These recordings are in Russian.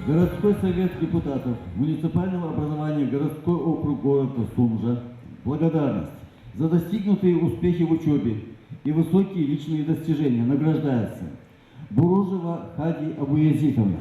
Городской совет депутатов муниципального образования городской округ города Сунжа благодарность за достигнутые успехи в учебе и высокие личные достижения награждается Буружева Хади Абуязитовна.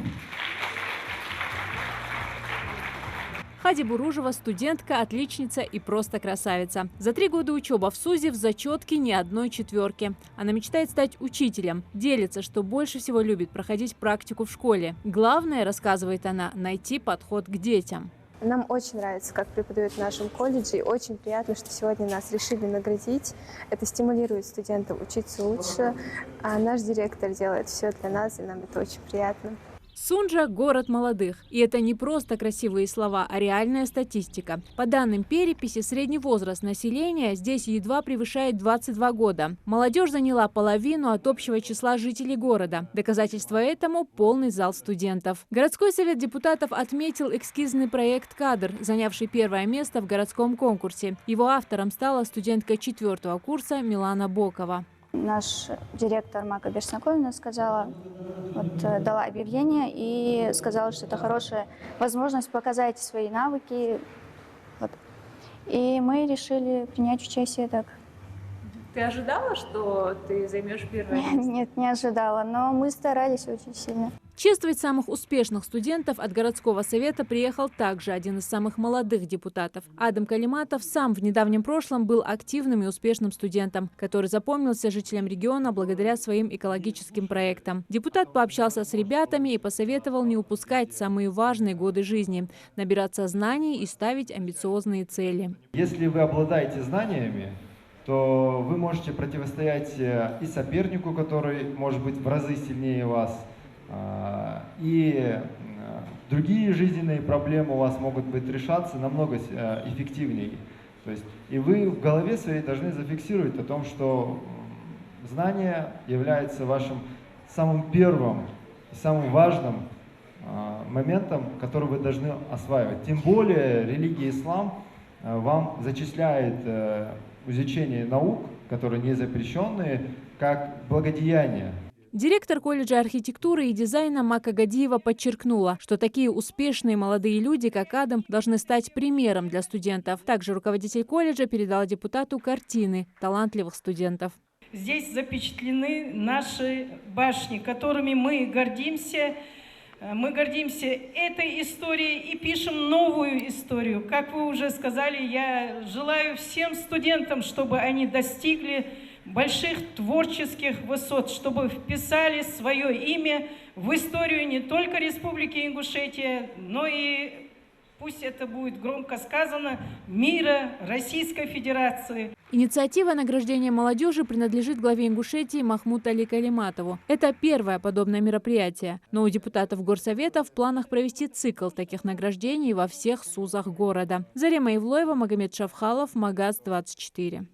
Хади Буружева – студентка, отличница и просто красавица. За 3 года учебы в СУЗе в зачетке ни одной четверки. Она мечтает стать учителем. Делится, что больше всего любит проходить практику в школе. Главное, рассказывает она, найти подход к детям. Нам очень нравится, как преподают в нашем колледже, и очень приятно, что сегодня нас решили наградить. Это стимулирует студентов учиться лучше, а наш директор делает все для нас, и нам это очень приятно. Сунжа – город молодых. И это не просто красивые слова, а реальная статистика. По данным переписи, средний возраст населения здесь едва превышает 22 года. Молодежь заняла половину от общего числа жителей города. Доказательство этому – полный зал студентов. Городской совет депутатов отметил эскизный проект «Кадр», занявший 1-е место в городском конкурсе. Его автором стала студентка 4-го курса Милана Бокова. Наш директор Мака Берснаковна дала объявление и сказала, что это хорошая возможность показать свои навыки. И мы решили принять участие так. Ты ожидала, что ты займешь 1-е место? Нет, не ожидала, но мы старались очень сильно. Чествовать самых успешных студентов от городского совета приехал также один из самых молодых депутатов. Адам Калиматов сам в недавнем прошлом был активным и успешным студентом, который запомнился жителям региона благодаря своим экологическим проектам. Депутат пообщался с ребятами и посоветовал не упускать самые важные годы жизни, набираться знаний и ставить амбициозные цели. Если вы обладаете знаниями, то вы можете противостоять и сопернику, который может быть в разы сильнее вас, и другие жизненные проблемы у вас могут быть решаться намного эффективнее. То есть, и вы в голове своей должны зафиксировать о том, что знание является вашим самым первым и самым важным моментом, который вы должны осваивать. Тем более религия ислам вам зачисляет изучение наук, которые не запрещенные, как благодеяние. Директор колледжа архитектуры и дизайна Мака Гадиева подчеркнула, что такие успешные молодые люди, как Адам, должны стать примером для студентов. Также руководитель колледжа передал депутату картины талантливых студентов. Здесь запечатлены наши башни, которыми мы гордимся. Мы гордимся этой историей и пишем новую историю. Как вы уже сказали, я желаю всем студентам, чтобы они достигли больших творческих высот, чтобы вписали свое имя в историю не только Республики Ингушетия, но и, пусть это будет громко сказано, мира, Российской Федерации. Инициатива награждения молодежи принадлежит главе Ингушетии Махмуду Али Калиматову. Это первое подобное мероприятие. Но у депутатов горсовета в планах провести цикл таких награждений во всех СУЗах города. Зарема Ивлоева, Магомед Шавхалов, Магаз 24.